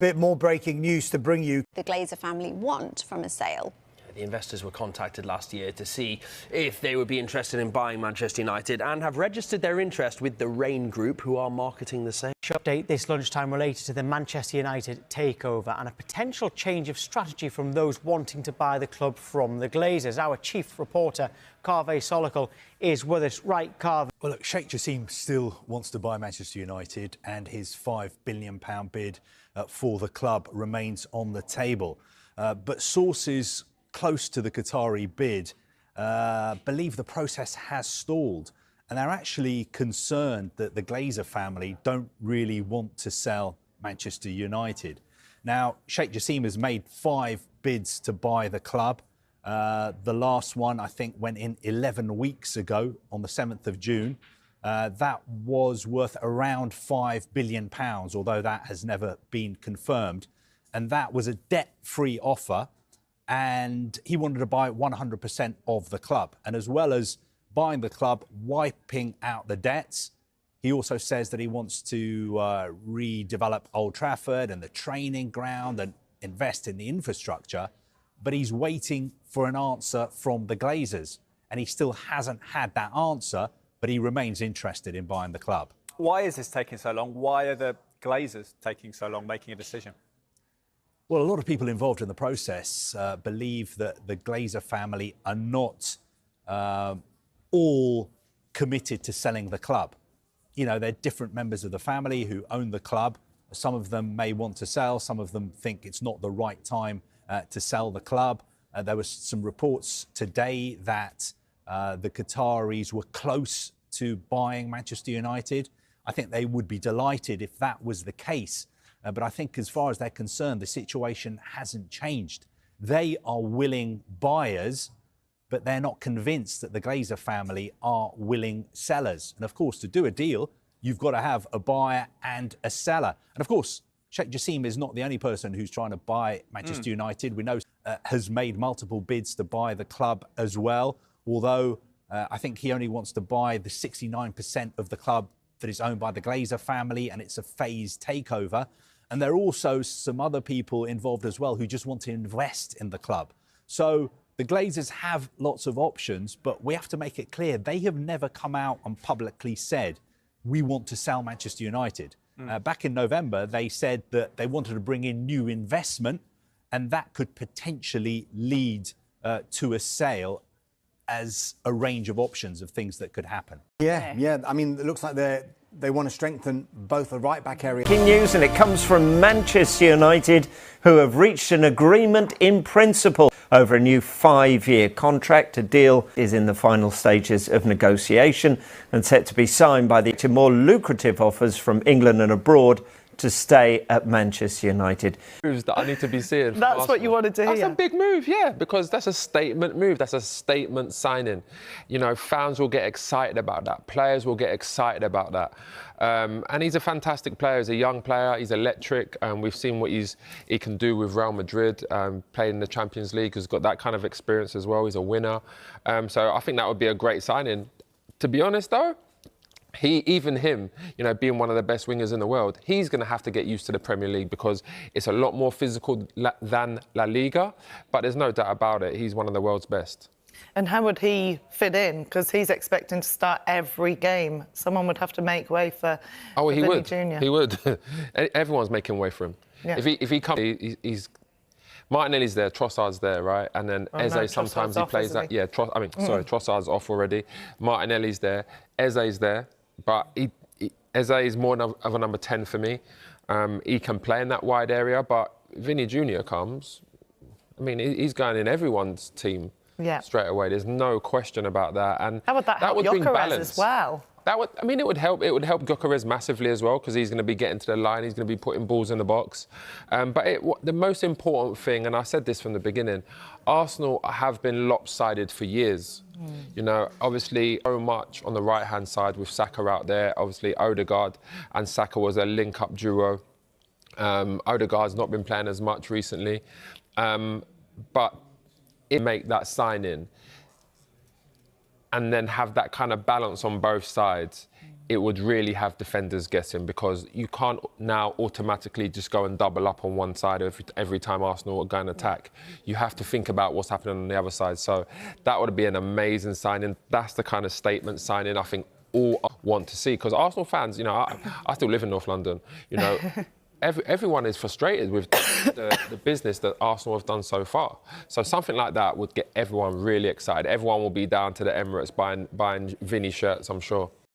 Bit more breaking news to bring you. The Glazer family want from a sale. The investors were contacted last year to see if they would be interested in buying Manchester United and have registered their interest with the Rain Group, who are marketing the sale. Update this lunchtime related to the Manchester United takeover and a potential change of strategy from those wanting to buy the club from the Glazers. Our chief reporter, Carvey Solical, is with us. Right, Carvey. Well, look, Sheikh Jassim still wants to buy Manchester United, and his £5 billion bid for the club remains on the table. But sources close to the Qatari bid believe the process has stalled, and they're actually concerned that the Glazer family don't really want to sell Manchester United. Now, Sheikh Jassim has made 5 bids to buy the club. The last one, I think, went in 11 weeks ago on the 7th of June. That was worth around £5 billion, although that has never been confirmed. And that was a debt-free offer. And he wanted to buy 100% of the club. And as well as buying the club, wiping out the debts, he also says that he wants to redevelop Old Trafford and the training ground and invest in the infrastructure. But he's waiting for an answer from the Glazers. And he still hasn't had that answer, but he remains interested in buying the club. Why is this taking so long? Why are the Glazers taking so long making a decision? Well, a lot of people involved in the process believe that the Glazer family are not all committed to selling the club. You know, they're different members of the family who own the club. Some of them may want to sell. Some of them think it's not the right time to sell the club. There was some reports today that the Qataris were close to buying Manchester United. I think they would be delighted if that was the case. But I think as far as they're concerned, the situation hasn't changed. They are willing buyers, but they're not convinced that the Glazer family are willing sellers. And of course, to do a deal, you've got to have a buyer and a seller. And of course, Sheikh Jassim is not the only person who's trying to buy Manchester United. We know has made multiple bids to buy the club as well, although I think he only wants to buy the 69% of the club that is owned by the Glazer family, and it's a phased takeover. And there are also some other people involved as well who just want to invest in the club. So the Glazers have lots of options, but we have to make it clear they have never come out and publicly said, we want to sell Manchester United. Back in November, they said that they wanted to bring in new investment, and that could potentially lead to a sale as a range of options of things that could happen. Yeah. I mean, it looks like they want to strengthen both the right-back area. Breaking news, and it comes from Manchester United, who have reached an agreement in principle over a new 5-year contract. A deal is in the final stages of negotiation and set to be signed by the more lucrative offers from England and abroad to stay at Manchester United. Moves that I need to be seeing. That's what you wanted to hear. That's a big move, yeah, because that's a statement move. That's a statement signing. You know, fans will get excited about that. Players will get excited about that. And he's a fantastic player. He's a young player. He's electric. We've seen what he can do with Real Madrid. Played in the Champions League. He's got that kind of experience as well. He's a winner. So I think that would be a great signing. To be honest, though, even him, you know, being one of the best wingers in the world, he's going to have to get used to the Premier League because it's a lot more physical than La Liga. But there's no doubt about it, he's one of the world's best. And how would he fit in? Because he's expecting to start every game. Someone would have to make way for Vinny Jr. He would. Everyone's making way for him. Yeah. If he comes, he's Martinelli's there, Trossard's there, right? And then Eze sometimes he plays that. Yeah, Trossard's off already. Martinelli's there, Eze's there. But Eze is more of a number 10 for me. He can play in that wide area, but Vinny Jr. comes. I mean, he's going in everyone's team straight away. There's no question about that. And how would that help Gyökeres as well? It would help. It would help Gyökeres massively as well because he's going to be getting to the line. He's going to be putting balls in the box. But the most important thing, and I said this from the beginning, Arsenal have been lopsided for years. You know, obviously so much on the right-hand side with Saka out there. Obviously Odegaard and Saka was a link-up duo. Odegaard's not been playing as much recently, but it make that sign-in and then have that kind of balance on both sides. it would really have defenders guessing, because you can't now automatically just go and double up on one side every time Arsenal go and attack. You have to think about what's happening on the other side. So that would be an amazing signing. That's the kind of statement signing I think all want to see, because Arsenal fans, you know, I still live in North London, you know. Everyone is frustrated with the business that Arsenal have done so far. So something like that would get everyone really excited. Everyone will be down to the Emirates buying Vinny shirts, I'm sure.